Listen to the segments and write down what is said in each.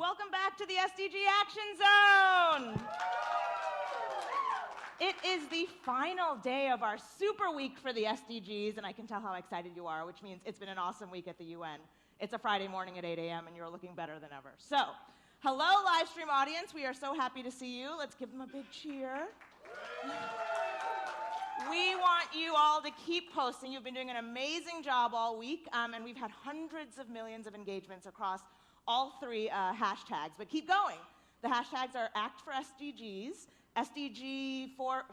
Welcome back to the SDG Action Zone. It is the final day of our super week for the SDGs, and I can tell how excited you are, which means it's been an awesome week at the UN. It's a Friday morning at 8 a.m., and you're looking better than ever. So, hello, live stream audience. We are so happy to see you. Let's give them a big cheer. We want you all to keep posting. You've been doing an amazing job all week, and we've had hundreds of millions of engagements across all three hashtags, but keep going. The hashtags are Act for SDGs, SDG for,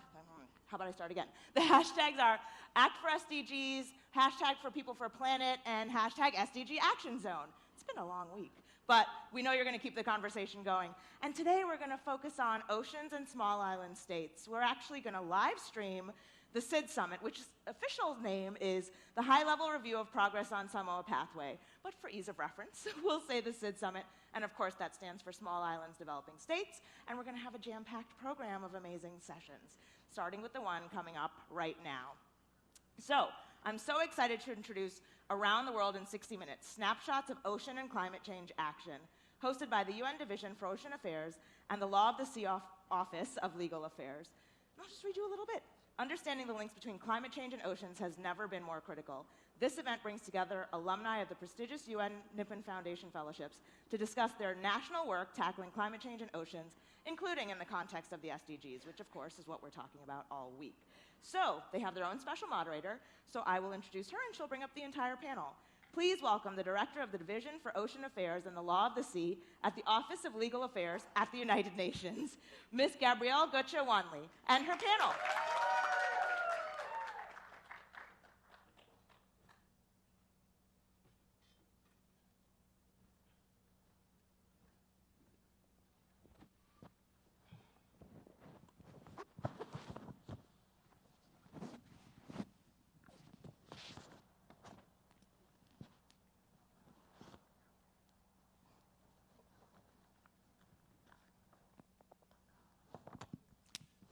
how about I start again? The hashtags are Act for SDGs, hashtag for People for Planet, and hashtag SDG Action Zone. It's been a long week, but we know you're going to keep the conversation going. And today we're going to focus on oceans and small island states. We're actually going to live stream the SID Summit, which official name is the High-Level Review of Progress on Samoa Pathway. But for ease of reference, we'll say the SID Summit. And of course, that stands for Small Islands Developing States. And we're going to have a jam-packed program of amazing sessions, starting with the one coming up right now. So, I'm so excited to introduce Around the World in 60 Minutes, Snapshots of Ocean and Climate Change Action, hosted by the UN Division for Ocean Affairs and the Law of the Sea Office of Legal Affairs. And I'll just read you a little bit. Understanding the links between climate change and oceans has never been more critical. This event brings together alumni of the prestigious UN Nippon Foundation Fellowships to discuss their national work tackling climate change and oceans, including in the context of the SDGs, which of course is what we're talking about all week. So, they have their own special moderator, so I will introduce her and she'll bring up the entire panel. Please welcome the Director of the Division for Ocean Affairs and the Law of the Sea at the Office of Legal Affairs at the United Nations, Ms. Gabrielle Gutcha-Wanley, and her panel.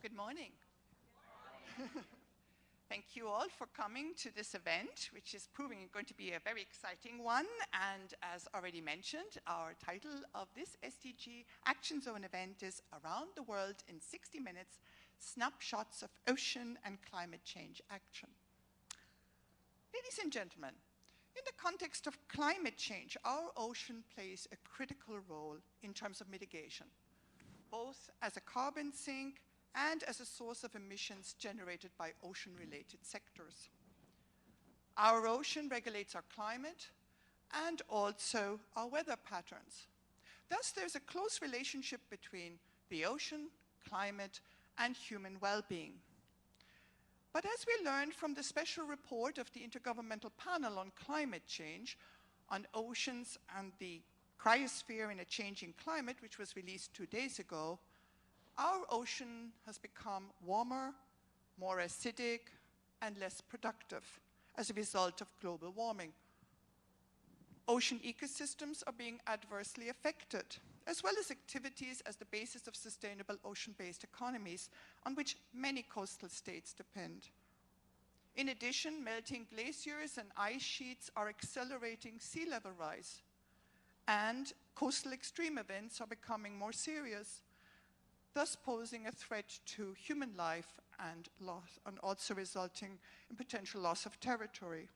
Good morning. Thank you all for coming to this event, which is proving going to be a very exciting one. And as already mentioned, our title of this SDG Action Zone event is Around the World in 60 Minutes, Snapshots of Ocean and Climate Change Action. Ladies and gentlemen, in the context of climate change, our ocean plays a critical role in terms of mitigation, both as a carbon sink and as a source of emissions generated by ocean-related sectors. Our ocean regulates our climate and also our weather patterns. Thus, there's a close relationship between the ocean, climate, and human well-being. But as we learned from the special report of the Intergovernmental Panel on Climate Change on Oceans and the Cryosphere in a Changing Climate, which was released 2 days ago, our ocean has become warmer, more acidic, and less productive as a result of global warming. Ocean ecosystems are being adversely affected, as well as activities as the basis of sustainable ocean-based economies on which many coastal states depend. In addition, melting glaciers and ice sheets are accelerating sea level rise, and coastal extreme events are becoming more serious, thus posing a threat to human life and also resulting in potential loss of territory.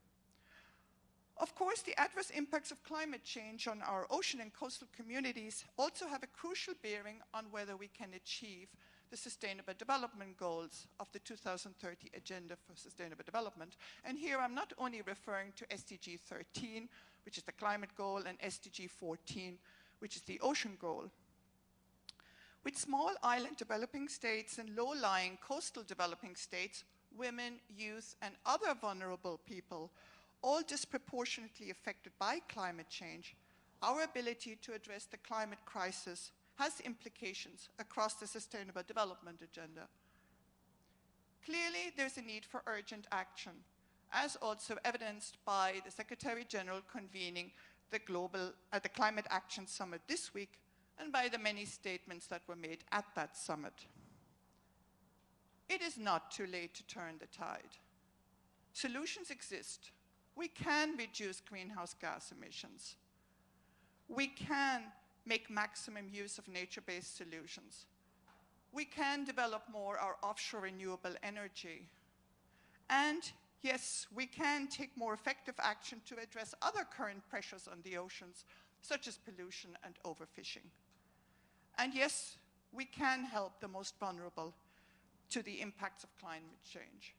Of course, the adverse impacts of climate change on our ocean and coastal communities also have a crucial bearing on whether we can achieve the Sustainable Development Goals of the 2030 Agenda for Sustainable Development. And here I'm not only referring to SDG 13, which is the climate goal, and SDG 14, which is the ocean goal. With small island developing states and low-lying coastal developing states, women, youth, and other vulnerable people, all disproportionately affected by climate change, our ability to address the climate crisis has implications across the Sustainable Development Agenda. Clearly, there's a need for urgent action, as also evidenced by the Secretary General convening the Climate Action Summit this week, and by the many statements that were made at that summit. It is not too late to turn the tide. Solutions exist. We can reduce greenhouse gas emissions. We can make maximum use of nature-based solutions. We can develop more our offshore renewable energy. And yes, we can take more effective action to address other current pressures on the oceans, such as pollution and overfishing. And yes, we can help the most vulnerable to the impacts of climate change.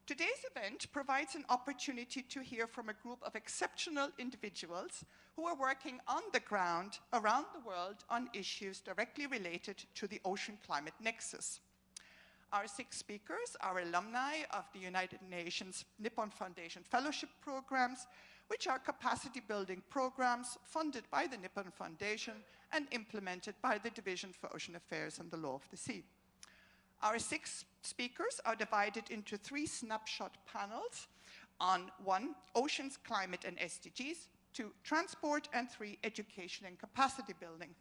Today's event provides an opportunity to hear from a group of exceptional individuals who are working on the ground around the world on issues directly related to the ocean climate nexus. Our 6 speakers are alumni of the United Nations Nippon Foundation Fellowship Programs, which are capacity building programs funded by the Nippon Foundation and implemented by the Division for Ocean Affairs and the Law of the Sea. Our 6 speakers are divided into 3 snapshot panels on 1, oceans, climate, and SDGs, 2, transport, and 3, education and capacity building.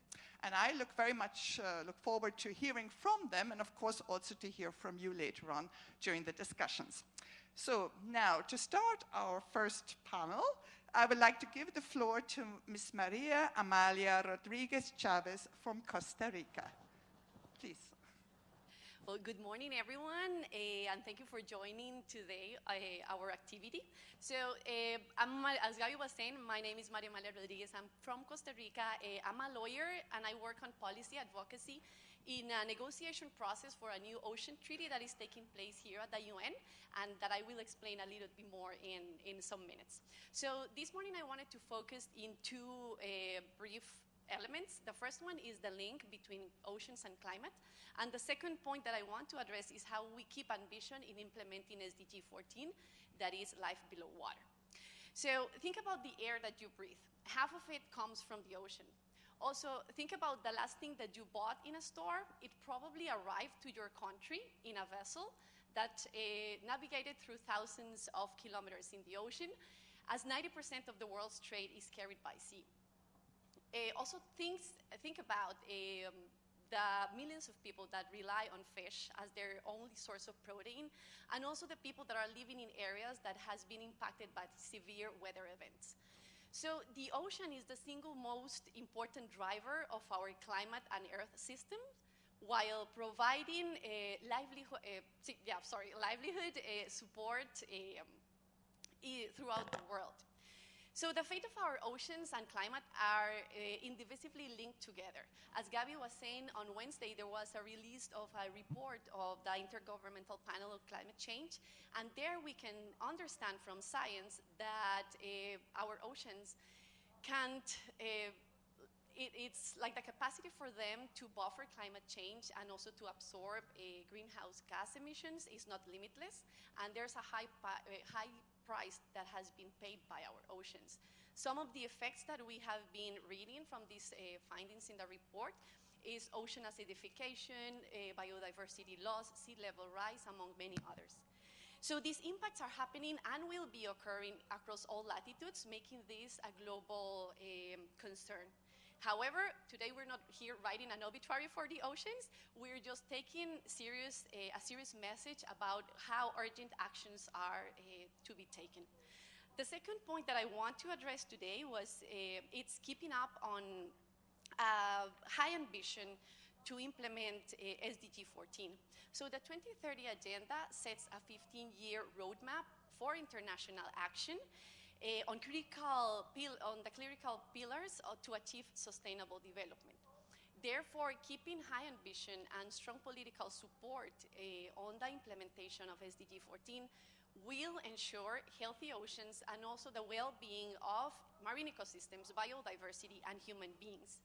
And I very much look forward to hearing from them and, of course, also to hear from you later on during the discussions. So now, to start our first panel, I would like to give the floor to Ms. Maria Amalia Rodriguez Chavez from Costa Rica. Please. Well, good morning, everyone, and thank you for joining today our activity. So, as Gaby was saying, my name is Maria Amalia Rodriguez. I'm from Costa Rica. I'm a lawyer, and I work on policy advocacy in a negotiation process for a new ocean treaty that is taking place here at the UN, and that I will explain a little bit more in some minutes. So, this morning I wanted to focus in 2 brief elements. The first one is the link between oceans and climate. And the second point that I want to address is how we keep ambition in implementing SDG 14, that is life below water. So think about the air that you breathe. Half of it comes from the ocean. Also, think about the last thing that you bought in a store. It probably arrived to your country in a vessel that navigated through thousands of kilometers in the ocean, as 90% of the world's trade is carried by sea. Also, think about the millions of people that rely on fish as their only source of protein, and also the people that are living in areas that has been impacted by severe weather events. So the ocean is the single most important driver of our climate and earth system, while providing livelihood support throughout the world. So the fate of our oceans and climate are indivisibly linked together. As Gaby was saying, on Wednesday there was a release of a report of the Intergovernmental Panel on Climate Change, and there we can understand from science that our oceans can't, it's like the capacity for them to buffer climate change and also to absorb greenhouse gas emissions is not limitless, and there's a high price that has been paid by our oceans. Some of the effects that we have been reading from these findings in the report is ocean acidification, biodiversity loss, sea level rise, among many others. So these impacts are happening and will be occurring across all latitudes, making this a global concern. However, today we're not here writing an obituary for the oceans. We're just taking a serious message about how urgent actions are to be taken. The second point that I want to address today was it's keeping up on high ambition to implement SDG 14. So the 2030 agenda sets a 15-year roadmap for international action on the critical pillars to achieve sustainable development. Therefore, keeping high ambition and strong political support on the implementation of SDG 14 will ensure healthy oceans and also the well-being of marine ecosystems, biodiversity, and human beings.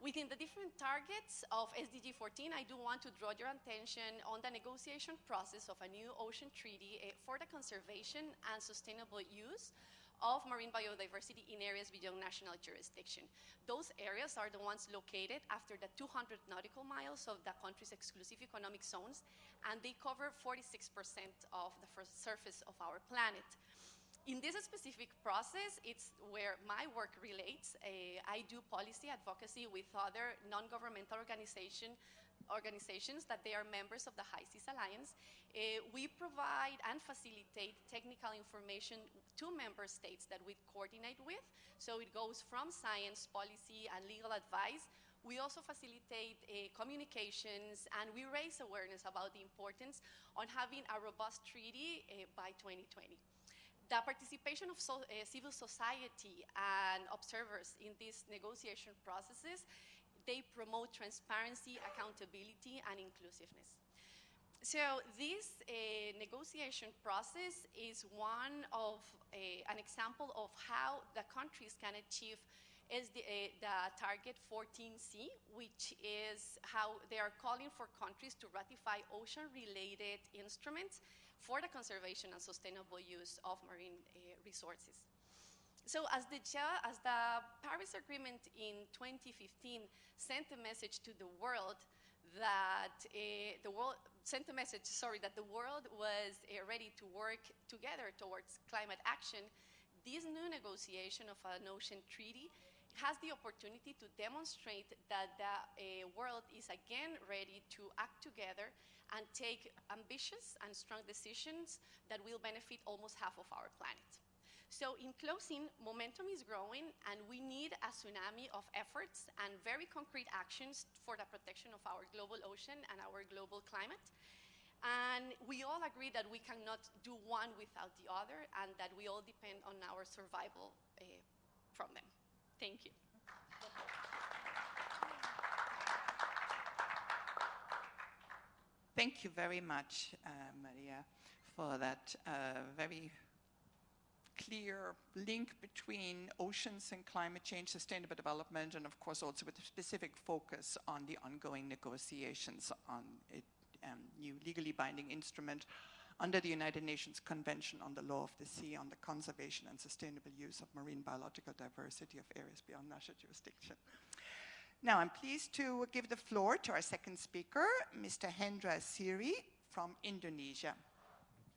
Within the different targets of SDG 14, I do want to draw your attention on the negotiation process of a new ocean treaty for the conservation and sustainable use of marine biodiversity in areas beyond national jurisdiction. Those areas are the ones located after the 200 nautical miles of the country's exclusive economic zones, and they cover 46% of the surface of our planet. In this specific process, it's where my work relates. I do policy advocacy with other non-governmental organizations that they are members of the High Seas Alliance. We provide and facilitate technical information 2 member states that we coordinate with. So it goes from science, policy, and legal advice. We also facilitate communications, and we raise awareness about the importance on having a robust treaty by 2020. The participation of civil society and observers in these negotiation processes, they promote transparency, accountability, and inclusiveness. So this negotiation process is one of an example of how the countries can achieve the target 14C, which is how they are calling for countries to ratify ocean-related instruments for the conservation and sustainable use of marine resources. So as the Paris Agreement in 2015 sent a message to the world that the world was ready to work together towards climate action, this new negotiation of an ocean treaty has the opportunity to demonstrate that the world is again ready to act together and take ambitious and strong decisions that will benefit almost half of our planet. So in closing, momentum is growing, and we need a tsunami of efforts and very concrete actions for the protection of our global ocean and our global climate. And we all agree that we cannot do one without the other, and that we all depend on our survival from them. Thank you. Thank you very much, Maria, for that very clear link between oceans and climate change, sustainable development, and of course also with a specific focus on the ongoing negotiations on a new legally binding instrument under the United Nations Convention on the Law of the Sea on the conservation and sustainable use of marine biological diversity of areas beyond national jurisdiction. Now I'm pleased to give the floor to our second speaker, Mr. Hendra Siri from Indonesia.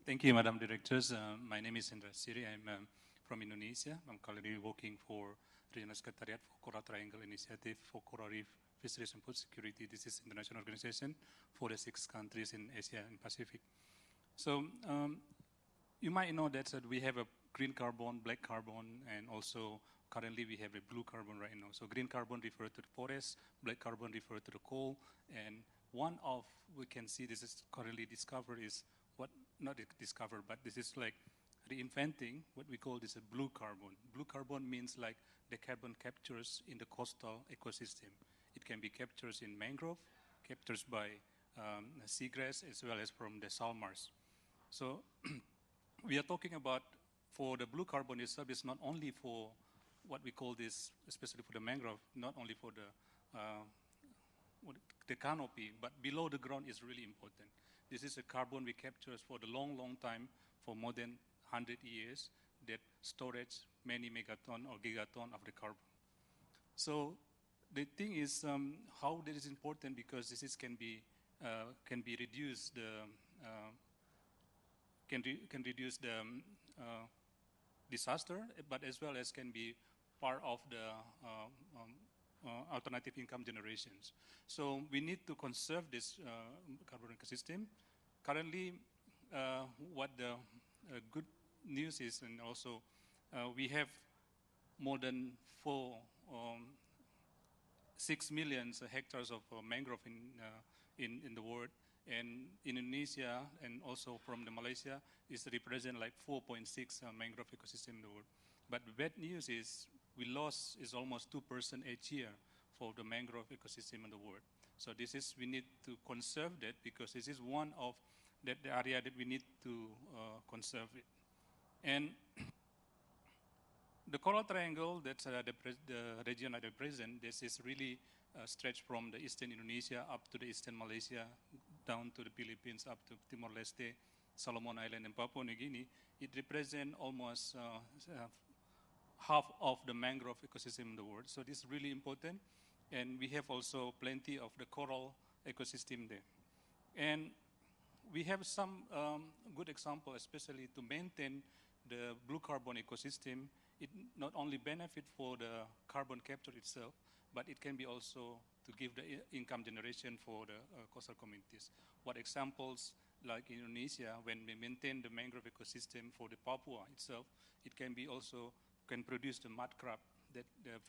Thank you, Madam Directors. My name is Hendra Siri. I'm from Indonesia. I'm currently working for Regional Secretariat for Coral Triangle Initiative for Coral Reef Fisheries and Food Security. This is an international organization for the 6 countries in Asia and Pacific. So you might know that we have a green carbon, black carbon, and also currently we have a blue carbon right now. So green carbon refers to the forest, black carbon refers to the coal, and one of, we can see this is currently discovered is what, not discovered, but this is like reinventing what we call this a blue carbon. Blue carbon means like the carbon captures in the coastal ecosystem. It can be captured in mangrove, captured by seagrass, as well as from the salmars. So we are talking about, for the blue carbon itself, is not only for what we call this, especially for the mangrove, not only for the canopy, but below the ground is really important. This is a carbon we capture for the long, long time, for more than 100 years, that storage many megaton or gigaton of the carbon. So the thing is how that is important, because this is can be reduced, can reduce the disaster, but as well as can be part of the alternative income generations. So we need to conserve this carbon ecosystem. Currently, what the good news is, and also we have more than 6 million hectares of mangrove in the world, and Indonesia and also from the Malaysia is represent like 4.6 mangrove ecosystem in the world. But the bad news is we lost is almost 2% each year for the mangrove ecosystem in the world. So this is, we need to conserve that, because this is one of the area that we need to conserve it. And the Coral Triangle, that's the region I represent, this is really stretched from the eastern Indonesia up to the eastern Malaysia, down to the Philippines, up to Timor-Leste, Solomon Island, and Papua New Guinea. It represents almost half of the mangrove ecosystem in the world. So this is really important. And we have also plenty of the coral ecosystem there. And we have some good example, especially to maintain the blue carbon ecosystem. It not only benefit for the carbon capture itself, but it can be also to give the income generation for the coastal communities. What examples like in Indonesia, when we maintain the mangrove ecosystem for the Papua itself, it can be also can produce the mud crab that they're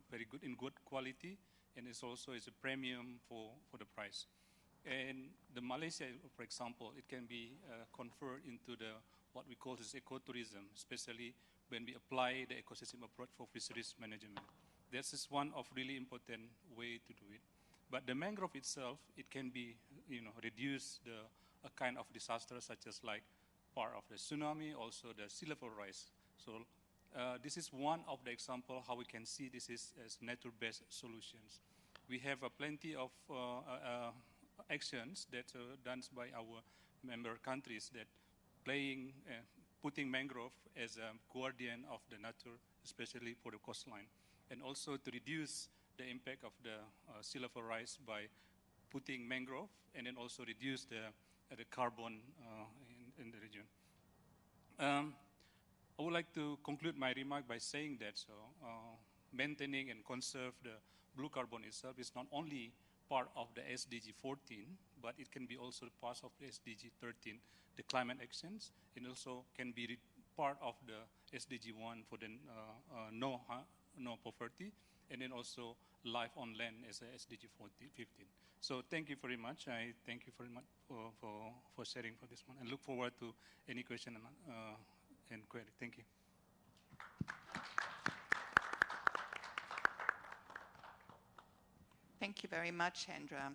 very good in good quality, and it's also is a premium for the price. And the Malaysia, for example, it can be converted into the what we call this ecotourism, especially when we apply the ecosystem approach for fisheries management. This is one of really important way to do it. But the mangrove itself, it can be, reduce a kind of disaster such as like part of the tsunami, also the sea level rise. So this is one of the example how we can see this is as nature-based solutions. We have plenty of actions that are done by our member countries that putting mangrove as a guardian of the nature, especially for the coastline, and also to reduce the impact of the sea level rise by putting mangrove, and then also reduce the carbon in the region. I would like to conclude my remark by saying that maintaining and conserve the blue carbon itself is not only part of the SDG 14, but it can be also part of the SDG 13, the climate actions, and also can be part of the SDG 1 for the no poverty, and then also life on land as a SDG 15. So thank you very much. I thank you very much for sharing for this one, and look forward to any question and query. Thank you. Thank you very much, Hendra,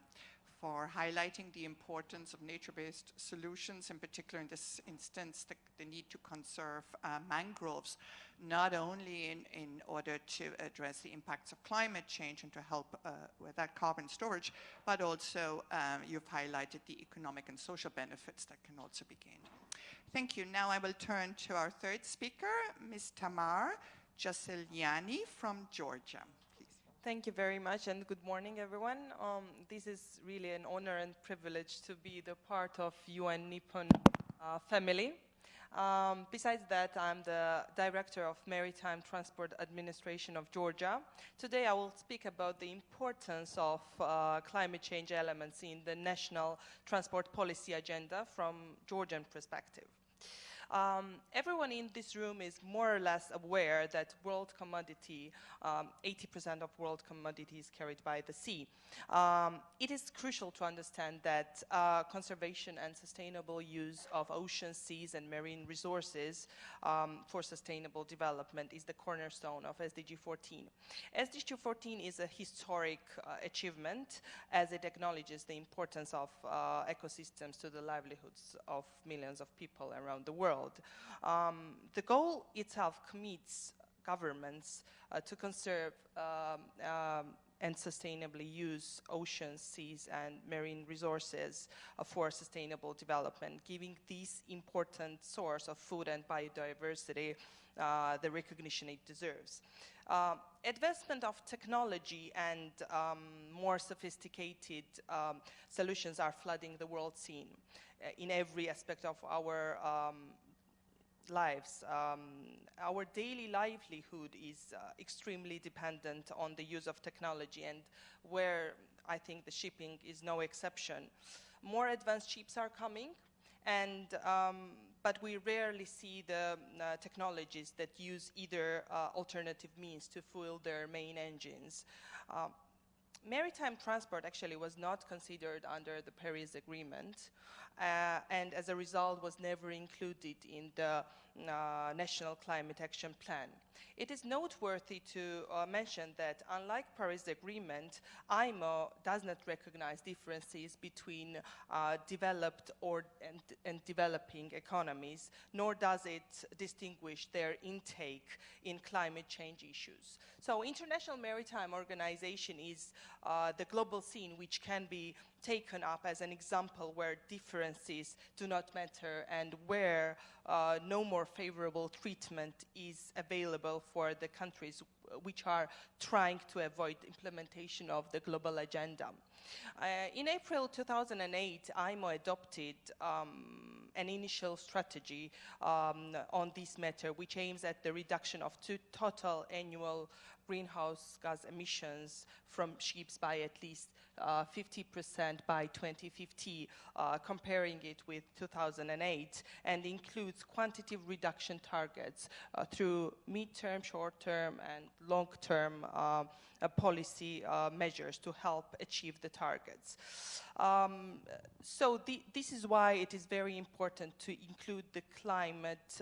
for highlighting the importance of nature-based solutions, in particular in this instance, the need to conserve mangroves, not only in order to address the impacts of climate change and to help with that carbon storage, but also you've highlighted the economic and social benefits that can also be gained. Thank you. Now I will turn to our third speaker, Ms. Tamar Iosseliyani from Georgia. Thank you very much, and good morning, everyone. This is really an honor and privilege to be the part of UN Nippon family. Besides that, I'm the Director of Maritime Transport Administration of Georgia. Today, I will speak about the importance of climate change elements in the national transport policy agenda from Georgian perspective. Everyone in this room is more or less aware that world commodity, 80% of world commodity is carried by the sea. It is crucial to understand that conservation and sustainable use of oceans, seas, and marine resources for sustainable development is the cornerstone of SDG 14. SDG 14 is a historic achievement as it acknowledges the importance of ecosystems to the livelihoods of millions of people around the world. The goal itself commits governments to conserve and sustainably use oceans, seas, and marine resources for sustainable development, giving this important source of food and biodiversity the recognition it deserves. Advancement of technology and more sophisticated solutions are flooding the world scene in every aspect of our lives. Our daily livelihood is extremely dependent on the use of technology, and where I think the shipping is no exception. More advanced ships are coming, and but we rarely see the technologies that use either alternative means to fuel their main engines. Maritime transport actually was not considered under the Paris Agreement, and as a result was never included in the National Climate Action Plan. It is noteworthy to mention that unlike Paris Agreement, IMO does not recognize differences between developed and developing economies, nor does it distinguish their intake in climate change issues. So International Maritime Organization is the global scene which can be taken up as an example where differences do not matter and where no more favorable treatment is available for the countries which are trying to avoid implementation of the global agenda. In April 2008, IMO adopted an initial strategy on this matter, which aims at the reduction of total annual greenhouse gas emissions from ships by at least 50% by 2050, comparing it with 2008, and includes quantitative reduction targets through mid-term, short-term, and long-term policy measures to help achieve the targets. So this is why it is very important to include the climate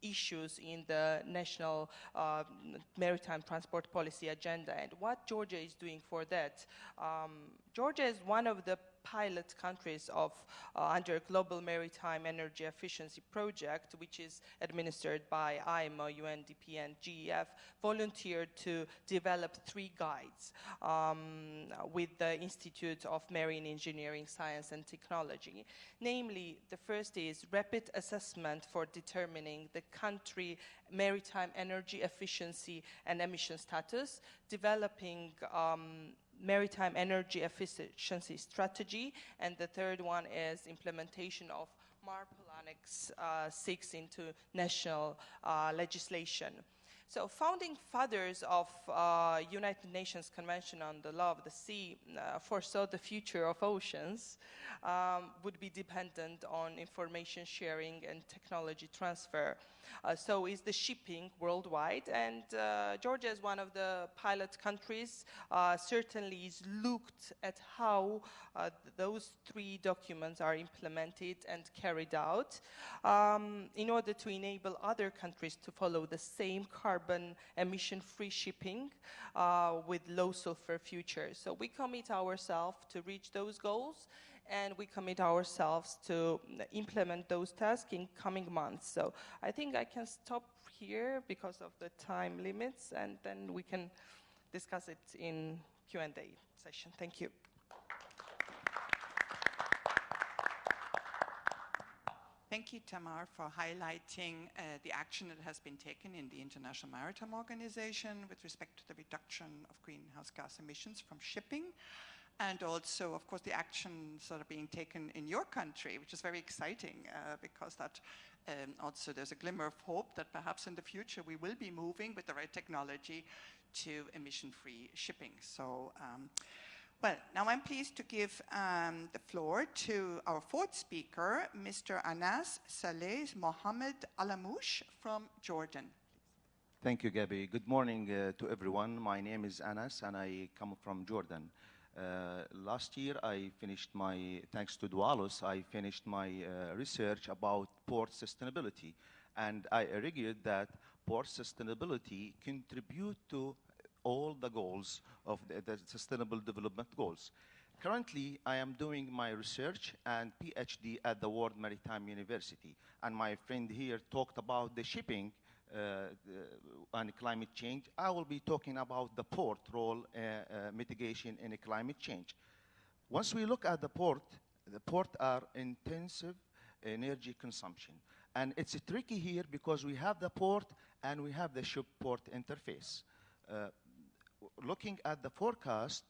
issues in the national maritime transport policy agenda. And what Georgia is doing for that, Georgia is one of the pilot countries of under Global Maritime Energy Efficiency Project, which is administered by IMO, UNDP, and GEF, volunteered to develop 3 guides with the Institute of Marine Engineering, Science, and Technology. Namely, the first is rapid assessment for determining the country maritime energy efficiency and emission status, developing maritime energy efficiency strategy, and the third one is implementation of MARPOL Annex 6 into national legislation. So founding fathers of United Nations Convention on the Law of the Sea foresaw the future of oceans would be dependent on information sharing and technology transfer. So is the shipping worldwide, and Georgia is one of the pilot countries, certainly is looked at how those 3 documents are implemented and carried out in order to enable other countries to follow the same carbon emission-free shipping with low sulfur future. So we commit ourselves to reach those goals, and we commit ourselves to implement those tasks in coming months. So I think I can stop here because of the time limits, and then we can discuss it in Q&A session. Thank you. Thank you, Tamar, for highlighting the action that has been taken in the International Maritime Organization with respect to the reduction of greenhouse gas emissions from shipping, and also, of course, the actions that are being taken in your country, which is very exciting because that also there's a glimmer of hope that perhaps in the future we will be moving with the right technology to emission-free shipping. So, well, now I'm pleased to give the floor to our 4th speaker, Mr. Anas Saleh Mohammed Alamouche from Jordan. Thank you, Gabby. Good morning to everyone. My name is Anas, and I come from Jordan. Last year, I finished thanks to Dualos, I finished my research about port sustainability. And I argued that port sustainability contribute to all the goals of the Sustainable Development Goals. Currently, I am doing my research and PhD at the World Maritime University. And my friend here talked about the shipping and climate change. I will be talking about the port role mitigation in climate change. Once we look at the port are intensive energy consumption. And it's tricky here because we have the port and we have the ship-port interface. Looking at the forecast,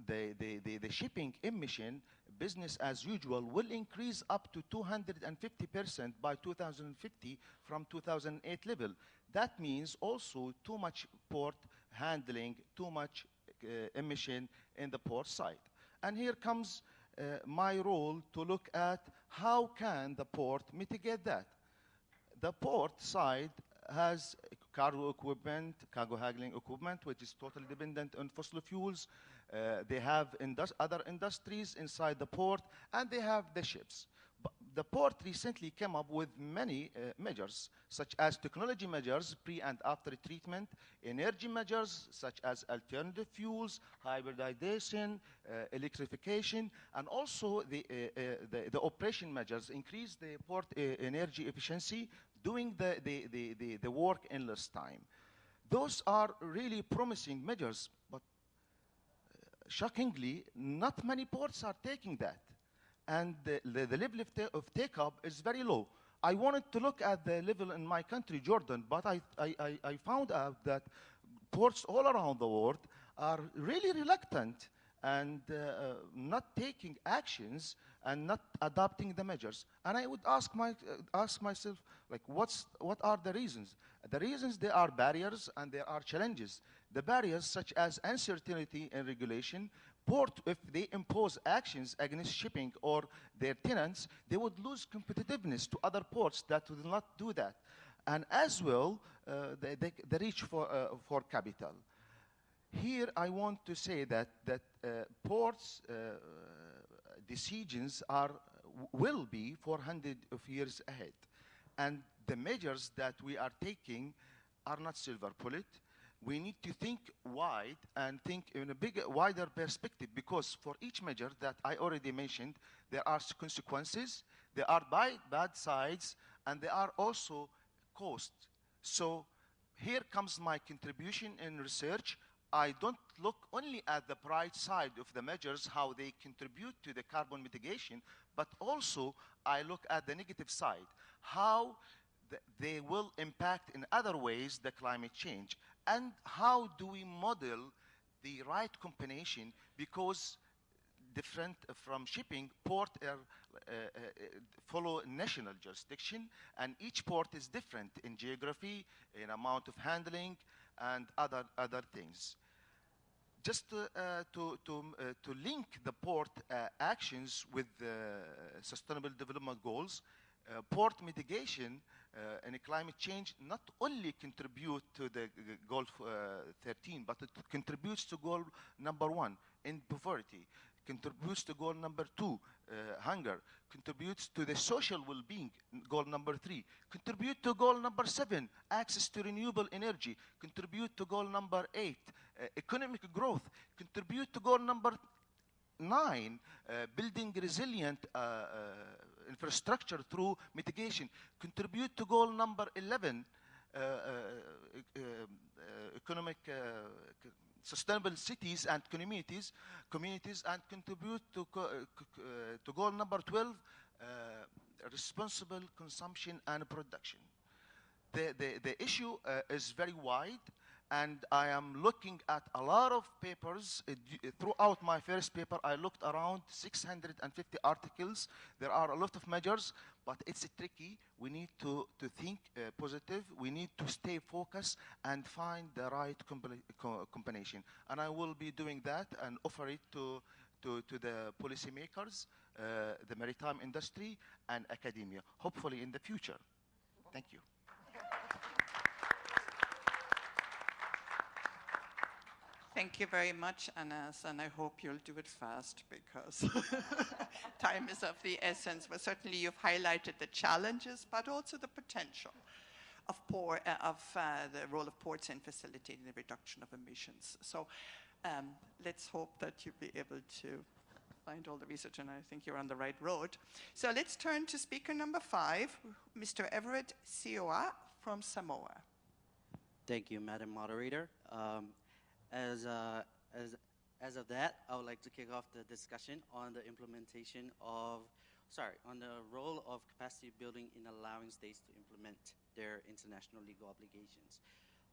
the shipping emission, business as usual, will increase up to 250% by 2050 from 2008 level. That means also too much port handling, too much emission in the port side. And here comes my role to look at how can the port mitigate that. The port side has cargo equipment, cargo handling equipment, which is totally dependent on fossil fuels. They have other industries inside the port, and they have the ships. But the port recently came up with many measures, such as technology measures, pre and after treatment, energy measures, such as alternative fuels, hybridization, electrification, and also the operation measures, increase the port energy efficiency, doing the work in less time. Those are really promising measures, but shockingly, not many ports are taking that. And the level of take-up is very low. I wanted to look at the level in my country, Jordan, but I found out that ports all around the world are really reluctant and not taking actions and not adopting the measures. And I would ask myself, like, what are the reasons? The reasons, there are barriers and there are challenges. The barriers, such as uncertainty in regulation, port, if they impose actions against shipping or their tenants, they would lose competitiveness to other ports that will not do that. And as well, the reach for capital. Here, I want to say that ports' decisions will be 400 of years ahead. And the measures that we are taking are not silver bullet. We need to think wide and think in a wider perspective, because for each measure that I already mentioned, there are consequences, there are bad sides, and there are also costs. So here comes my contribution in research. I don't look only at the bright side of the measures, how they contribute to the carbon mitigation, but also I look at the negative side, how they will impact in other ways the climate change. And how do we model the right combination? Because different from shipping, port follow national jurisdiction, and each port is different in geography, in amount of handling, and other things. Just to link the port actions with the Sustainable Development Goals, port mitigation and climate change not only contribute to the goal 13, but it contributes to goal number 1, in poverty, contributes to goal number 2, hunger, contributes to the social well-being, goal number 3, contribute to goal number 7, access to renewable energy, contribute to goal number 8, economic growth, contribute to goal number 9, building resilient infrastructure through mitigation, contribute to goal number 11, economic sustainable cities and communities, and contribute to goal number 12, responsible consumption and production. The issue is very wide, and I am looking at a lot of papers. Throughout my first paper, I looked around 650 articles. There are a lot of measures, but it's tricky. We need to think positive. We need to stay focused and find the right combination. And I will be doing that and offer it to the policymakers, the maritime industry, and academia, hopefully in the future. Thank you. Thank you very much, Anas, and I hope you'll do it fast because time is of the essence. But certainly you've highlighted the challenges, but also the potential of the role of ports in facilitating the reduction of emissions. So let's hope that you'll be able to find all the research, and I think you're on the right road. So let's turn to speaker number 5, Mr. Everett Sioa from Samoa. Thank you, Madam Moderator. As of that, I would like to kick off the discussion on the on the role of capacity building in allowing states to implement their international legal obligations.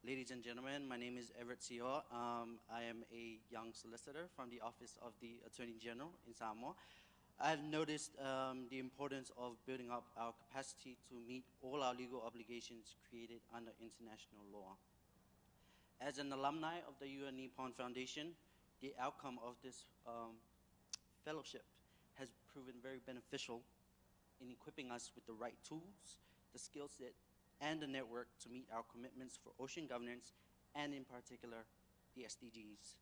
Ladies and gentlemen, my name is Everett Sioa. I am a young solicitor from the Office of the Attorney General in Samoa. I've noticed the importance of building up our capacity to meet all our legal obligations created under international law. As an alumni of the UN Nippon Foundation, the outcome of this fellowship has proven very beneficial in equipping us with the right tools, the skill set, and the network to meet our commitments for ocean governance, and in particular, the SDGs.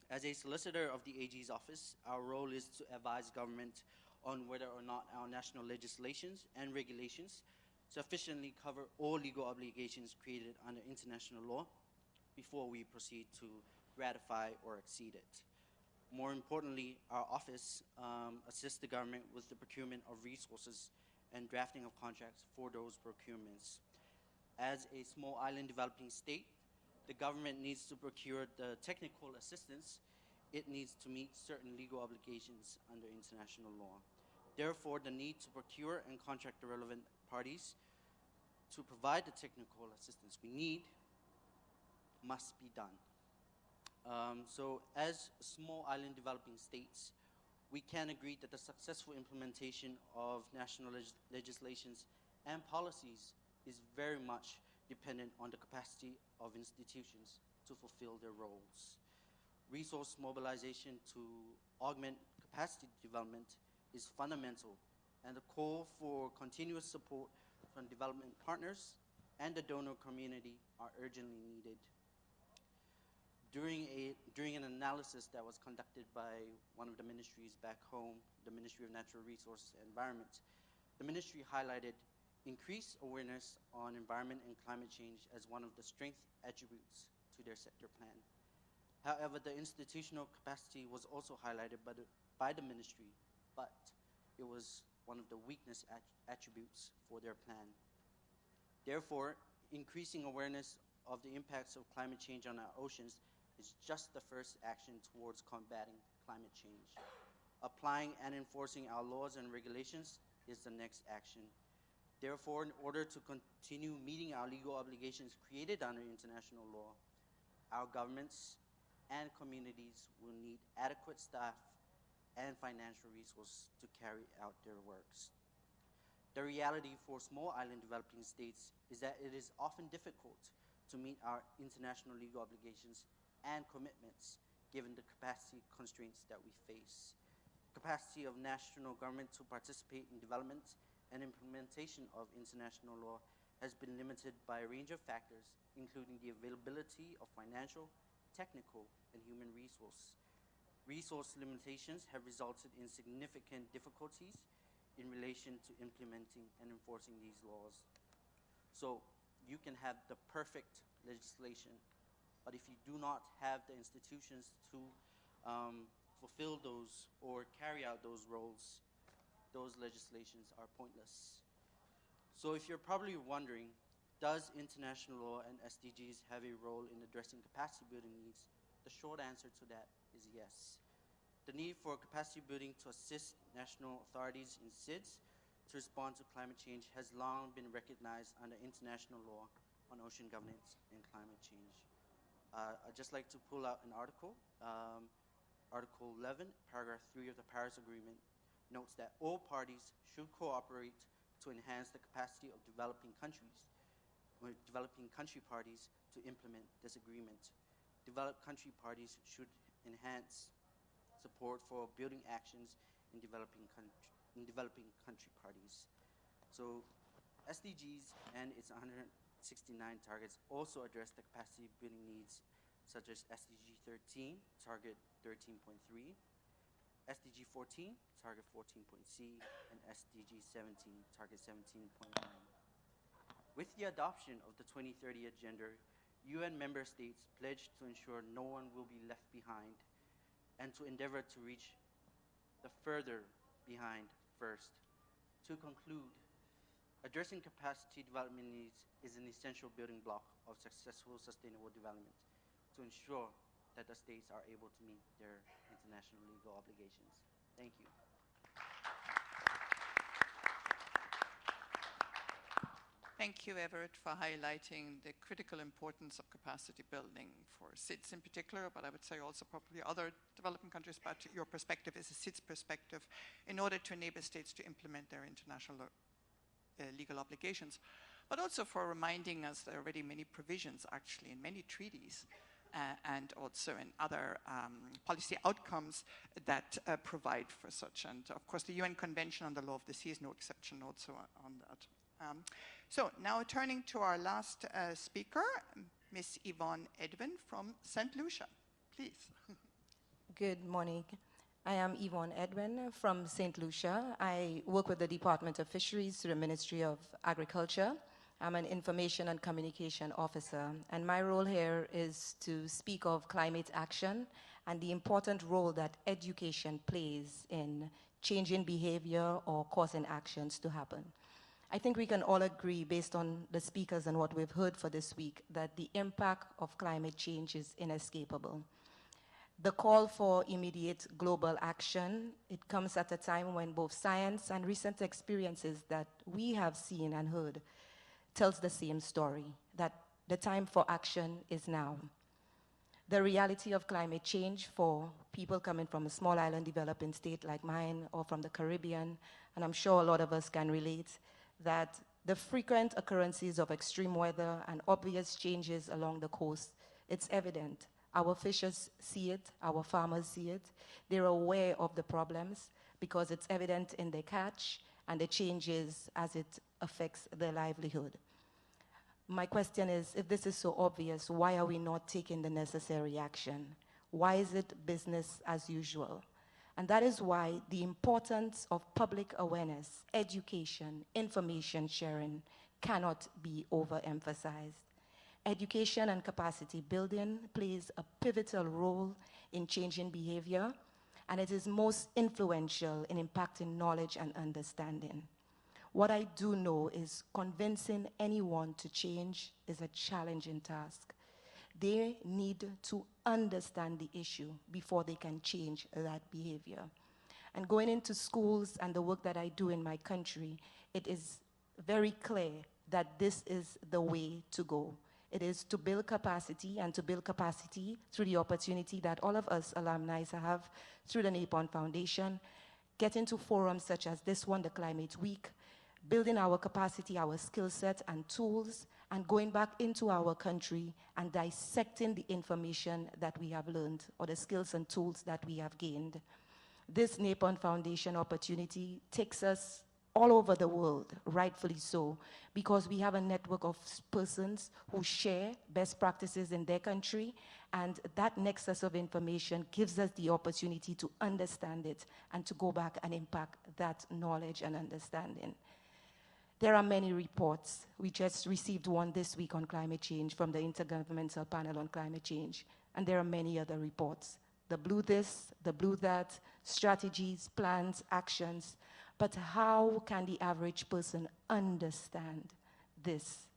As a solicitor of the AG's office, our role is to advise government on whether or not our national legislations and regulations sufficiently cover all legal obligations created under international law before we proceed to ratify or exceed it. More importantly, our office assists the government with the procurement of resources and drafting of contracts for those procurements. As a small island developing state, the government needs to procure the technical assistance it needs to meet certain legal obligations under international law. Therefore, the need to procure and contract the relevant parties to provide the technical assistance we need must be done. So as small island developing states, we can agree that the successful implementation of national legislations and policies is very much dependent on the capacity of institutions to fulfill their roles. Resource mobilization to augment capacity development is fundamental, and the call for continuous support from development partners and the donor community are urgently needed. During an analysis that was conducted by one of the ministries back home, the Ministry of Natural Resources and Environment, the ministry highlighted increased awareness on environment and climate change as one of the strength attributes to their sector plan. However, the institutional capacity was also highlighted by the ministry, but it was one of the weakness attributes for their plan. Therefore, increasing awareness of the impacts of climate change on our oceans is just the first action towards combating climate change. Applying and enforcing our laws and regulations is the next action. Therefore, in order to continue meeting our legal obligations created under international law, our governments and communities will need adequate staff and financial resources to carry out their works. The reality for small island developing states is that it is often difficult to meet our international legal obligations and commitments given the capacity constraints that we face. The capacity of national government to participate in development and implementation of international law has been limited by a range of factors, including the availability of financial, technical, and human resources. Resource limitations have resulted in significant difficulties in relation to implementing and enforcing these laws. So you can have the perfect legislation, but if you do not have the institutions to fulfill those or carry out those roles, those legislations are pointless. So if you're probably wondering, does international law and SDGs have a role in addressing capacity building needs? The short answer to that is yes. The need for capacity building to assist national authorities in SIDS to respond to climate change has long been recognized under international law on ocean governance and climate change. I'd just like to pull out an article. Article 11, paragraph 3 of the Paris Agreement notes that all parties should cooperate to enhance the capacity of developing country parties to implement this agreement. Developed country parties should enhance support for building actions in developing country parties. So SDGs and its 169 targets also address the capacity building needs, such as SDG 13, target 13.3, SDG 14, target 14.c, and SDG 17, target 17.1. With the adoption of the 2030 Agenda, UN member states pledged to ensure no one will be left behind and to endeavor to reach the further behind first. To conclude, addressing capacity development needs is an essential building block of successful sustainable development to ensure that the states are able to meet their international legal obligations. Thank you. Thank you, Everett, for highlighting the critical importance of capacity building for SIDS in particular, but I would say also probably other developing countries, but your perspective is a SIDS perspective in order to enable states to implement their international legal obligations, but also for reminding us there are already many provisions actually in many treaties and also in other policy outcomes that provide for such. And of course, the UN Convention on the Law of the Sea is no exception also on that. So now turning to our last speaker, Ms. Yvonne Edwin from St Lucia, please. Good morning. I am Yvonne Edwin from St Lucia. I work with the Department of Fisheries through the Ministry of Agriculture. I'm an Information and Communication Officer, and my role here is to speak of climate action and the important role that education plays in changing behavior or causing actions to happen. I think we can all agree, based on the speakers and what we've heard for this week, that the impact of climate change is inescapable. The call for immediate global action, it comes at a time when both science and recent experiences that we have seen and heard tells the same story, that the time for action is now. The reality of climate change for people coming from a small island developing state like mine or from the Caribbean, and I'm sure a lot of us can relate, that the frequent occurrences of extreme weather and obvious changes along the coast, it's evident. Our fishers see it, our farmers see it. They're aware of the problems because it's evident in their catch and the changes as it affects their livelihood. My question is, if this is so obvious, why are we not taking the necessary action? Why is it business as usual? And that is why the importance of public awareness, education, information sharing cannot be overemphasized. Education and capacity building plays a pivotal role in changing behavior, and it is most influential in impacting knowledge and understanding. What I do know is convincing anyone to change is a challenging task. They need to understand the issue before they can change that behavior. And going into schools and the work that I do in my country, it is very clear that this is the way to go. It is to build capacity, and to build capacity through the opportunity that all of us alumni have through the Nippon Foundation, getting to forums such as this one, the Climate Week, building our capacity, our skill set and tools, and going back into our country and dissecting the information that we have learned or the skills and tools that we have gained. This Nippon Foundation opportunity takes us all over the world, rightfully so, because we have a network of persons who share best practices in their country, and that nexus of information gives us the opportunity to understand it and to go back and impact that knowledge and understanding. There are many reports. We just received one this week on climate change from the Intergovernmental Panel on Climate Change, and there are many other reports. The blue this, the blue that, strategies, plans, actions. But how can the average person understand this?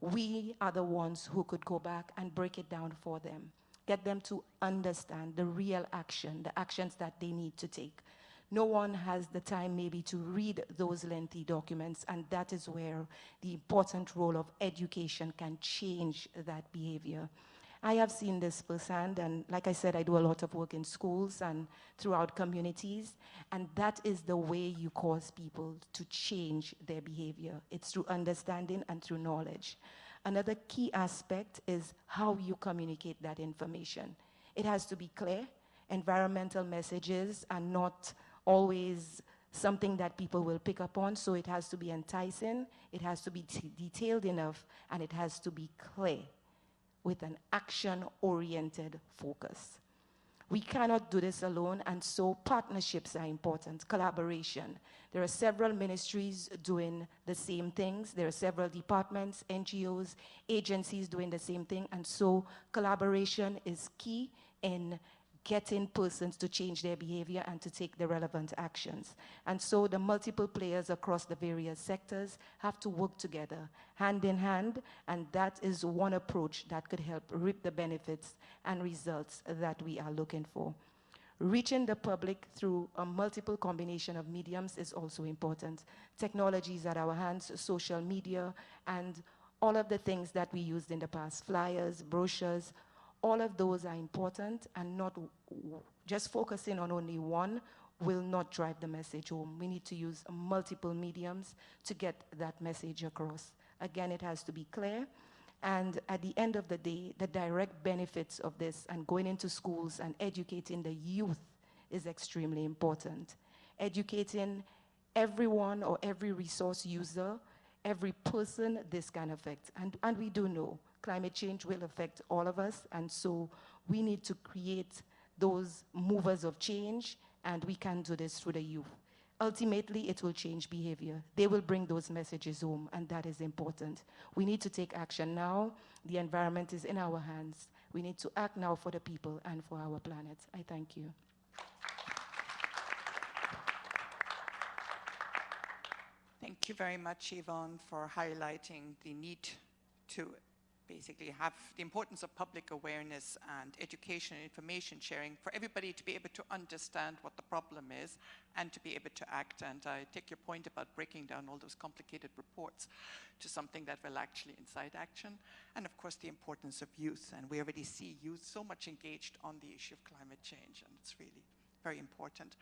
We are the ones who could go back and break it down for them, get them to understand the real action, the actions that they need to take. No one has the time maybe to read those lengthy documents, and that is where the important role of education can change that behavior. I have seen this firsthand, and like I said, I do a lot of work in schools and throughout communities, and that is the way you cause people to change their behavior. It's through understanding and through knowledge. Another key aspect is how you communicate that information. It has to be clear. Environmental messages are not always something that people will pick up on, so it has to be enticing, it has to be detailed enough, and it has to be clear, with an action-oriented focus. We cannot do this alone, and so partnerships are important, collaboration. There are several ministries doing the same things. There are several departments, NGOs, agencies doing the same thing, and so collaboration is key in getting persons to change their behavior and to take the relevant actions. And so the multiple players across the various sectors have to work together, hand in hand, and that is one approach that could help reap the benefits and results that we are looking for. Reaching the public through a multiple combination of mediums is also important. Technologies at our hands, social media, and all of the things that we used in the past, flyers, brochures, all of those are important, and not just focusing on only one will not drive the message home. We need to use multiple mediums to get that message across. Again, it has to be clear, and at the end of the day, the direct benefits of this and going into schools and educating the youth is extremely important. Educating everyone or every resource user, every person this can affect, and we do know climate change will affect all of us, and so we need to create those movers of change, and we can do this through the youth. Ultimately, it will change behavior. They will bring those messages home, and that is important. We need to take action now. The environment is in our hands. We need to act now for the people and for our planet. I thank you. Thank you very much, Yvonne, for highlighting the need to basically have the importance of public awareness and education and information sharing for everybody to be able to understand what the problem is and to be able to act. And I take your point about breaking down all those complicated reports to something that will actually incite action. And of course, the importance of youth. And we already see youth so much engaged on the issue of climate change, and it's really very important.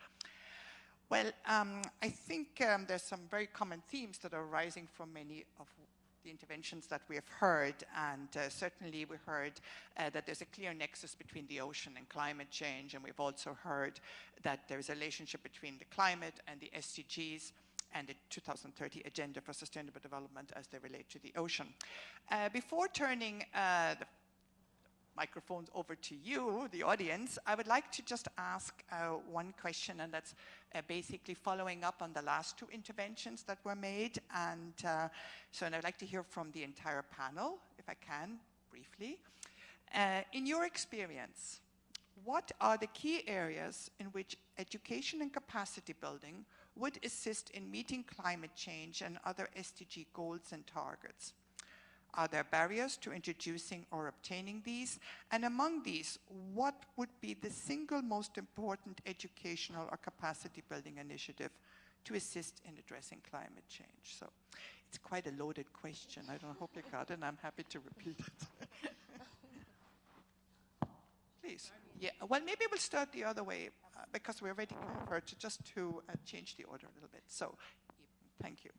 Well, I think there's some very common themes that are arising from many of the interventions that we have heard, and certainly we heard that there's a clear nexus between the ocean and climate change, and we've also heard that there's a relationship between the climate and the SDGs and the 2030 Agenda for Sustainable Development as they relate to the ocean. Before turning the microphones over to you, the audience, I would like to just ask one question, and that's basically following up on the last two interventions that were made. And I'd like to hear from the entire panel, if I can, briefly. In your experience, what are the key areas in which education and capacity building would assist in meeting climate change and other SDG goals and targets? Are there barriers to introducing or obtaining these? And among these, what would be the single most important educational or capacity building initiative to assist in addressing climate change? So it's quite a loaded question. I hope you got it, and I'm happy to repeat it. Please. Yeah, well, maybe we'll start the other way because we're already heard just to change the order a little bit. So thank you.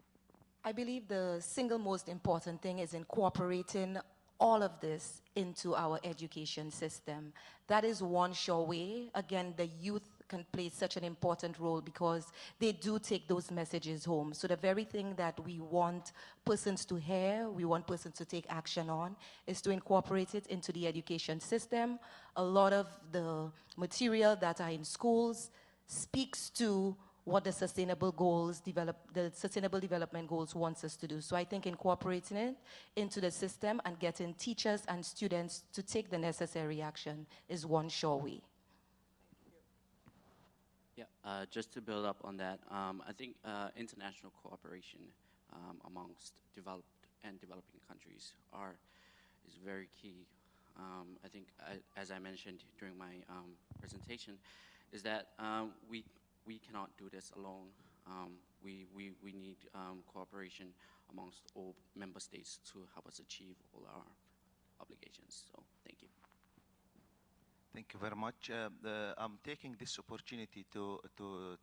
I believe the single most important thing is incorporating all of this into our education system. That is one sure way. Again, the youth can play such an important role because they do take those messages home. So the very thing that we want persons to hear, we want persons to take action on, is to incorporate it into the education system. A lot of the material that are in schools speaks to what the Sustainable Development Goals wants us to do. So I think incorporating it into the system and getting teachers and students to take the necessary action is one sure way. Yeah, just to build up on that, I think international cooperation amongst developed and developing countries is very key. I think, as I mentioned during my presentation, is that we cannot do this alone. We need cooperation amongst all member states to help us achieve all our obligations. So thank you. Thank you very much. I'm taking this opportunity to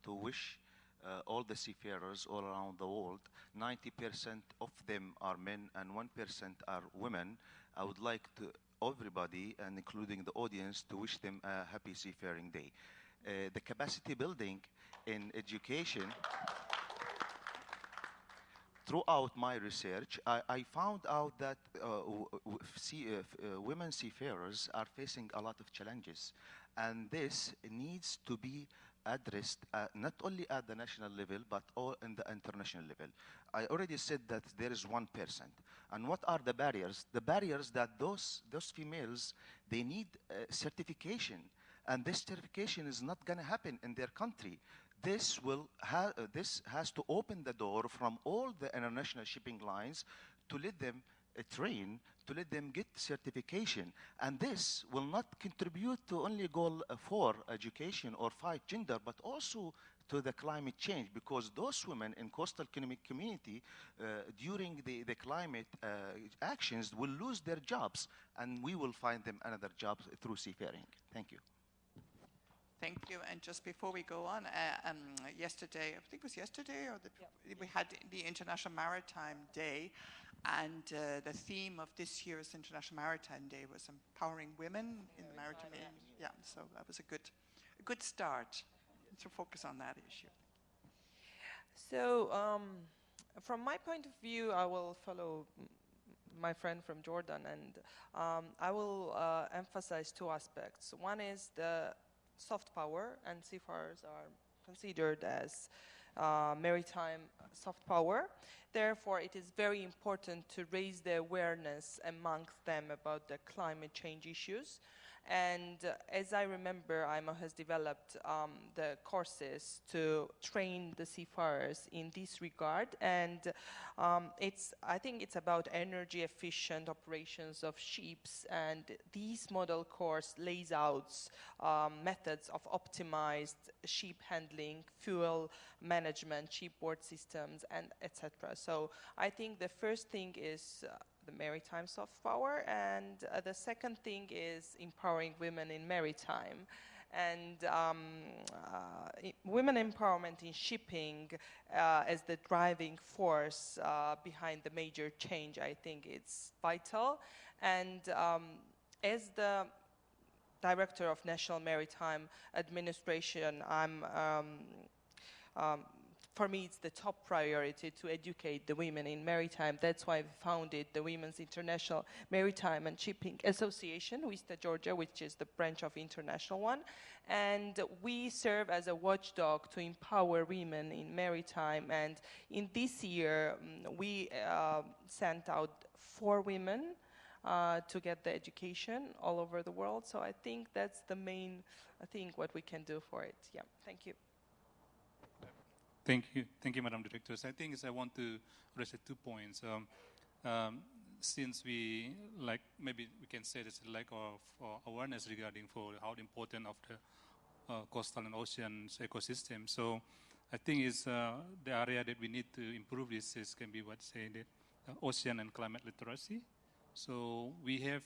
wish all the seafarers all around the world, 90% of them are men and 1% are women. I would like to everybody, and including the audience, to wish them a happy Seafaring Day. The capacity building in education, throughout my research, I found out that women seafarers are facing a lot of challenges, and this needs to be addressed not only at the national level, but all in the international level. I already said that there is 1%. And what are the barriers? The barriers that those females, they need certification. And this certification is not going to happen in their country. This has to open the door from all the international shipping lines to let them train, to let them get certification. And this will not contribute to only goal 4, education or fight gender, but also to the climate change, because those women in coastal community during the climate actions will lose their jobs, and we will find them another job through seafaring. Thank you. Thank you. And just before we go on, yesterday, I think it was yesterday, or we had the International Maritime Day, and the theme of this year's International Maritime Day was empowering women in the maritime. Yeah, so that was a good start to focus on that issue. So, from my point of view, I will follow my friend from Jordan, and I will emphasize 2 aspects. One is the soft power, and seafarers are considered as maritime soft power. Therefore, it is very important to raise the awareness amongst them about the climate change issues. And as I remember, IMO has developed the courses to train the seafarers in this regard. And I think it's about energy efficient operations of ships. And this model course lays out methods of optimized ship handling, fuel management, shipboard systems, and etc. So I think the first thing is the maritime soft power, and the second thing is empowering women in maritime. And women empowerment in shipping as the driving force behind the major change, I think it's vital. And as the Director of National Maritime Administration, for me, it's the top priority to educate the women in maritime. That's why we founded the Women's International Maritime and Shipping Association, WISTA Georgia, which is the branch of international one. And we serve as a watchdog to empower women in maritime. And in this year, we sent out 4 women to get the education all over the world. So I think that's the main thing what we can do for it. Yeah, thank you. Thank you, Madam Director. So I think I want to raise 2 points. Since we maybe we can say there's a lack of awareness regarding for how important of the coastal and ocean ecosystem. So I think it's the area that we need to improve this can be the ocean and climate literacy. So we have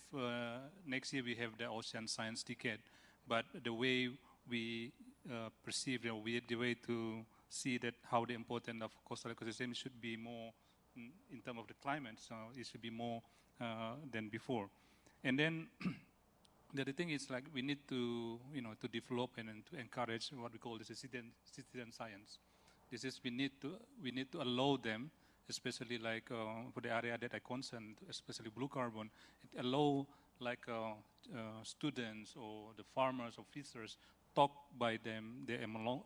next year we have the ocean science decade, but the way we perceive the way to see that how the importance of coastal ecosystem should be more in terms of the climate, so it should be more than before. And then the other thing is we need to to develop and to encourage what we call the citizen science. This is we need to allow them, especially for the area that I concern, especially blue carbon, it allow students or the farmers or fishers talk by them their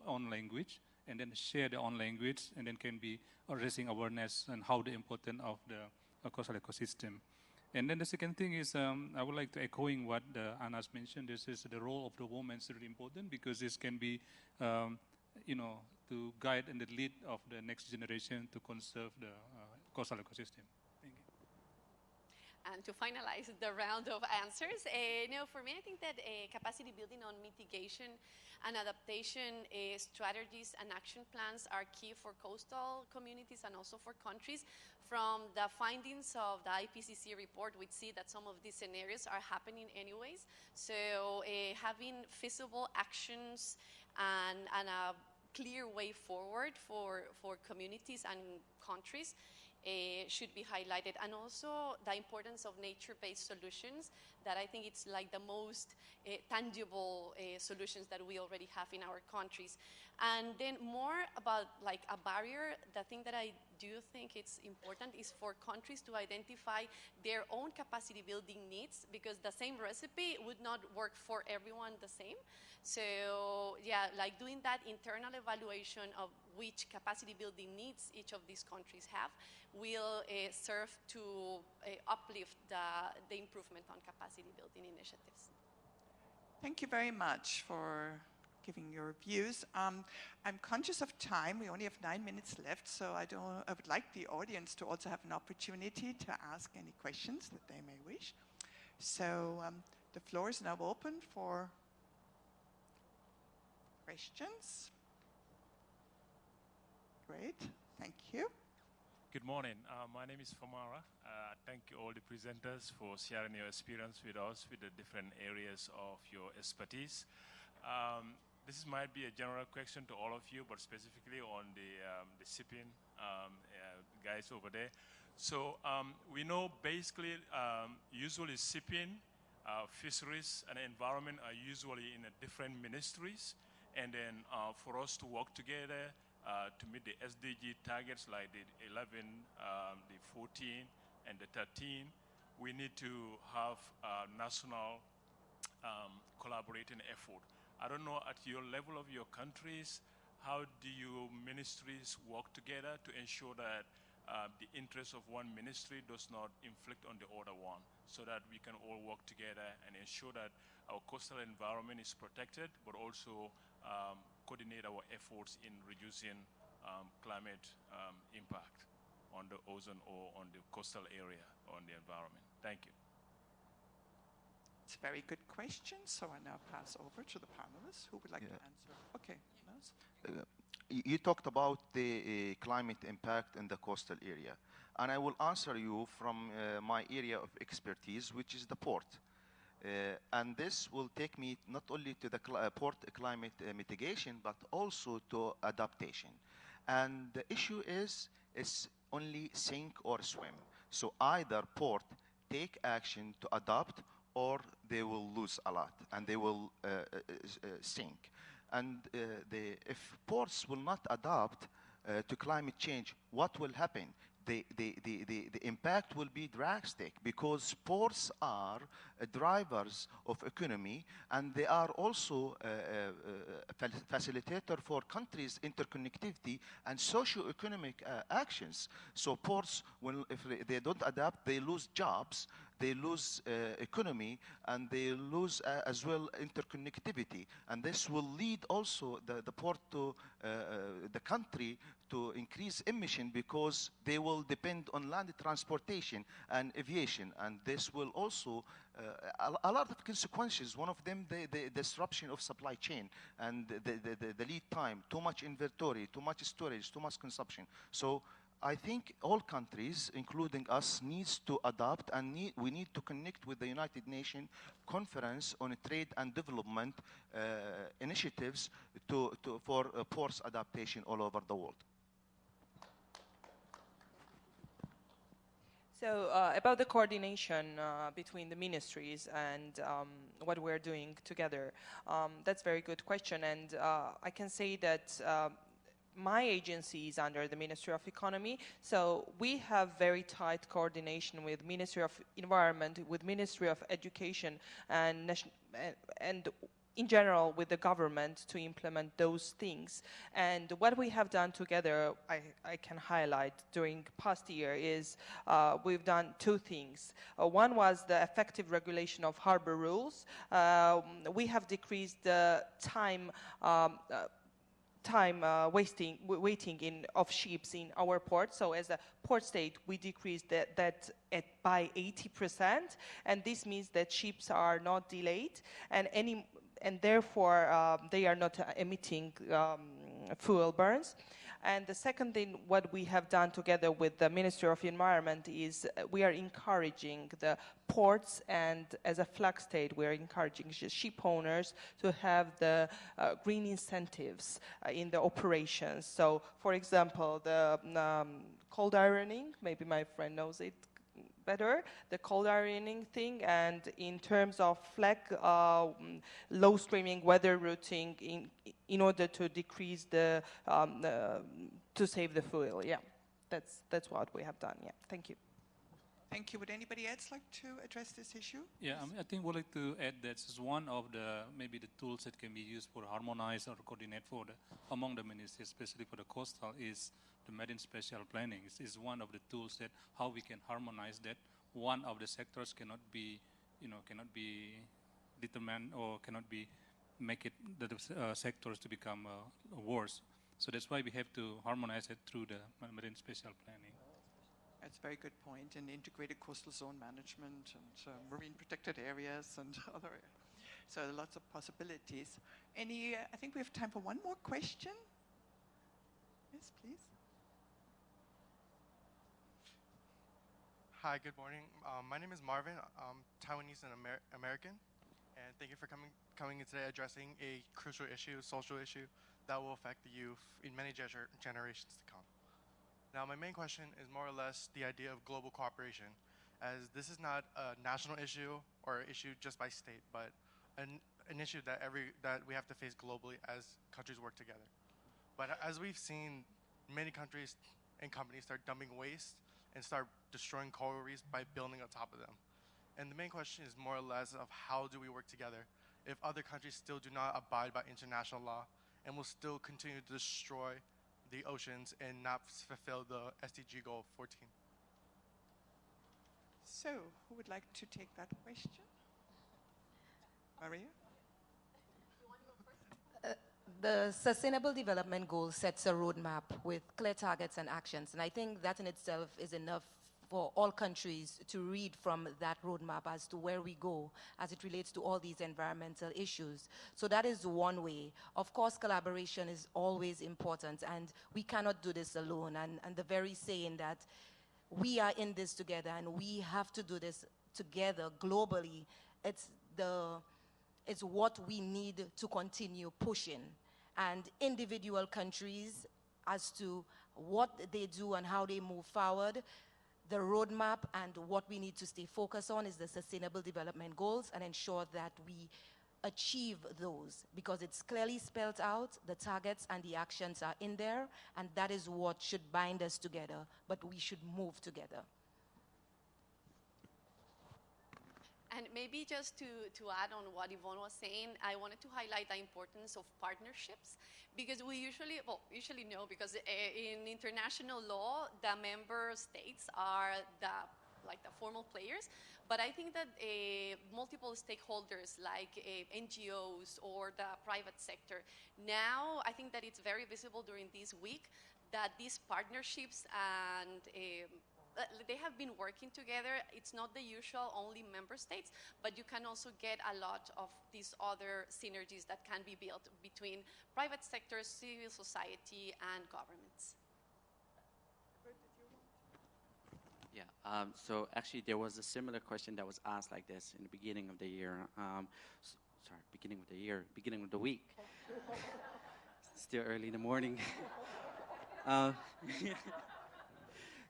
own language, and then share their own language, and then can be raising awareness and how the importance of the coastal ecosystem. And then the second thing is I would like to echoing what Anna's mentioned. This is the role of the woman is really important, because this can be, to guide and the lead of the next generation to conserve the coastal ecosystem. Thank you. And to finalize the round of answers, for me, I think that capacity building on mitigation and adaptation strategies and action plans are key for coastal communities and also for countries. From the findings of the IPCC report, we see that some of these scenarios are happening anyways. So having feasible actions and a clear way forward for communities and countries should be highlighted, and also the importance of nature-based solutions, that I think it's the most tangible solutions that we already have in our countries. And then more about a barrier, the thing that I do think it's important is for countries to identify their own capacity building needs, because the same recipe would not work for everyone the same. So yeah, doing that internal evaluation of which capacity building needs each of these countries have will serve to uplift the improvement on capacity building initiatives. Thank you very much for giving your views. I'm conscious of time. We only have 9 minutes left, so I would like the audience to also have an opportunity to ask any questions that they may wish. So the floor is now open for questions. Great, thank you. Good morning. My name is Famara. Thank you all the presenters for sharing your experience with us with the different areas of your expertise. This might be a general question to all of you, but specifically on the shipping guys over there. So we know basically usually shipping, fisheries, and environment are usually in different ministries. And then for us to work together to meet the SDG targets like the 11, the 14, and the 13, we need to have a national collaborating effort. I don't know at your level of your countries, how do your ministries work together to ensure that the interest of one ministry does not inflict on the other one, so that we can all work together and ensure that our coastal environment is protected, but also coordinate our efforts in reducing climate impact on the ozone or on the coastal area or on the environment. Thank you. It's a very good question, so I now pass over to the panelists who would like to answer. Okay. You talked about the climate impact in the coastal area, and I will answer you from my area of expertise, which is the port. And this will take me not only to the port climate mitigation, but also to adaptation. And the issue is only sink or swim. So either port take action to adapt, or they will lose a lot and they will sink. And if ports will not adapt to climate change, what will happen? The impact will be drastic, because ports are drivers of economy, and they are also a facilitator for countries' interconnectivity and socio-economic actions. So ports, if they don't adapt, they lose jobs, they lose economy, and they lose as well interconnectivity. And this will lead also the port to the country to increase emission, because they will depend on land transportation and aviation. And this will also a lot of consequences. One of them, the disruption of supply chain and the lead time, too much inventory, too much storage, too much consumption. So I think all countries, including us, needs to adapt, and we need to connect with the United Nations Conference on Trade and Development initiatives for ports adaptation all over the world. So about the coordination between the ministries and what we're doing together, that's a very good question. And I can say that my agency is under the Ministry of Economy, so we have very tight coordination with Ministry of Environment, with Ministry of Education, and in general with the government to implement those things. And what we have done together, I can highlight during past year, is we've done two things. One was the effective regulation of harbor rules. We have decreased the time waiting of ships in our port. So as a port state, we decreased that by 80%, and this means that ships are not delayed, and therefore they are not emitting fuel burns. And the second thing, what we have done together with the Ministry of Environment, is we are encouraging the ports, and as a flag state, we are encouraging ship owners to have the green incentives in the operations. So, for example, the cold ironing, maybe my friend knows it better, the cold ironing thing, and in terms of flag, low streaming weather routing in order to decrease to save the fuel. Yeah, that's what we have done. Yeah, thank you. Thank you. Would anybody else like to address this issue? Yeah, I think we'd like to add that this is one of maybe the tools that can be used for harmonize or coordinate among the ministries, especially for the coastal, is the marine spatial planning. Is one of the tools that how we can harmonize that. One of the sectors cannot be determined or cannot be make it the sectors to become worse. So that's why we have to harmonize it through the marine spatial planning. That's a very good point. And integrated coastal zone management and marine protected areas and other areas. So lots of possibilities. I think we have time for one more question. Yes, please. Hi, good morning. My name is Marvin. I'm Taiwanese and American. And thank you for coming in today addressing a crucial issue, social issue, that will affect the youth in many generations to come. Now, my main question is more or less the idea of global cooperation, as this is not a national issue or issue just by state, but an issue that we have to face globally as countries work together. But as we've seen, many countries and companies start dumping waste and start destroying coral reefs by building on top of them. And the main question is more or less of how do we work together if other countries still do not abide by international law and will still continue to destroy the oceans and not fulfill the SDG goal 14. So, who would like to take that question? Maria? The Sustainable Development Goal sets a roadmap with clear targets and actions, and I think that in itself is enough for all countries to read from that roadmap as to where we go as it relates to all these environmental issues. So that is one way. Of course, collaboration is always important, and we cannot do this alone. And the very saying that we are in this together and we have to do this together globally, it's what we need to continue pushing. And individual countries, as to what they do and how they move forward, the roadmap and what we need to stay focused on is the Sustainable Development Goals and ensure that we achieve those, because it's clearly spelled out, the targets and the actions are in there, and that is what should bind us together, but we should move together. And maybe just to add on what Yvonne was saying, I wanted to highlight the importance of partnerships, because we usually know, because in international law, the member states are the formal players, but I think that multiple stakeholders like NGOs or the private sector, now I think that it's very visible during this week that these partnerships and they have been working together. It's not the usual only member states, but you can also get a lot of these other synergies that can be built between private sector, civil society, and governments. Yeah, so actually there was a similar question that was asked like this in the beginning of the year. Beginning of the week. Still early in the morning.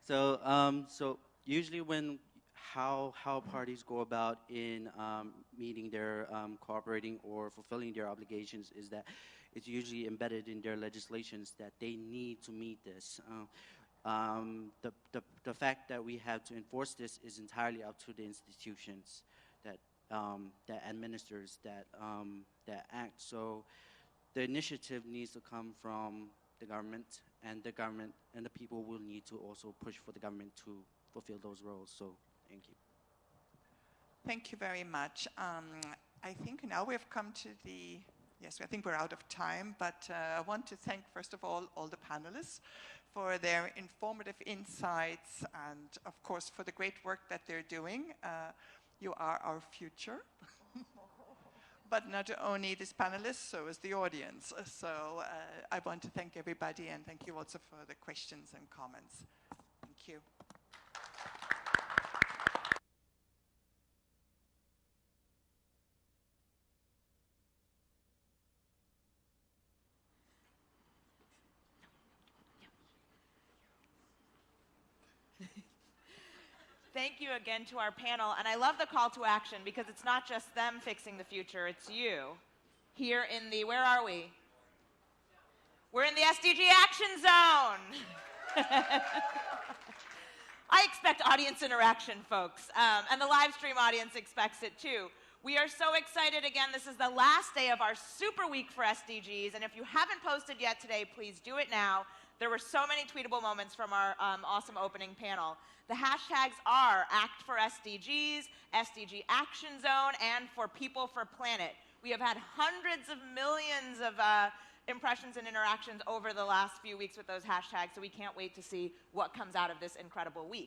So usually how parties go about in meeting their cooperating or fulfilling their obligations is that it's usually embedded in their legislations that they need to meet this. The fact that we have to enforce this is entirely up to the institutions that administers that act. So the initiative needs to come from the government, and the people will need to also push for the government to fulfill those roles. So thank you. Thank you very much. I think now we've come to the, yes, I think we're out of time, but I want to thank, first of all the panelists for their informative insights and, of course, for the great work that they're doing. You are our future. But not only these panelists, so is the audience. So I want to thank everybody, and thank you also for the questions and comments. Thank you. Thank you again to our panel, and I love the call to action because it's not just them fixing the future, it's you. Here in the, where are we? We're in the SDG Action Zone. I expect audience interaction, folks, and the live stream audience expects it too. We are so excited. Again, this is the last day of our super week for SDGs, and if you haven't posted yet today, please do it now. There were so many tweetable moments from our awesome opening panel. The hashtags are Act for SDGs, SDG Action Zone, and For People for Planet. We have had hundreds of millions of impressions and interactions over the last few weeks with those hashtags, so we can't wait to see what comes out of this incredible week.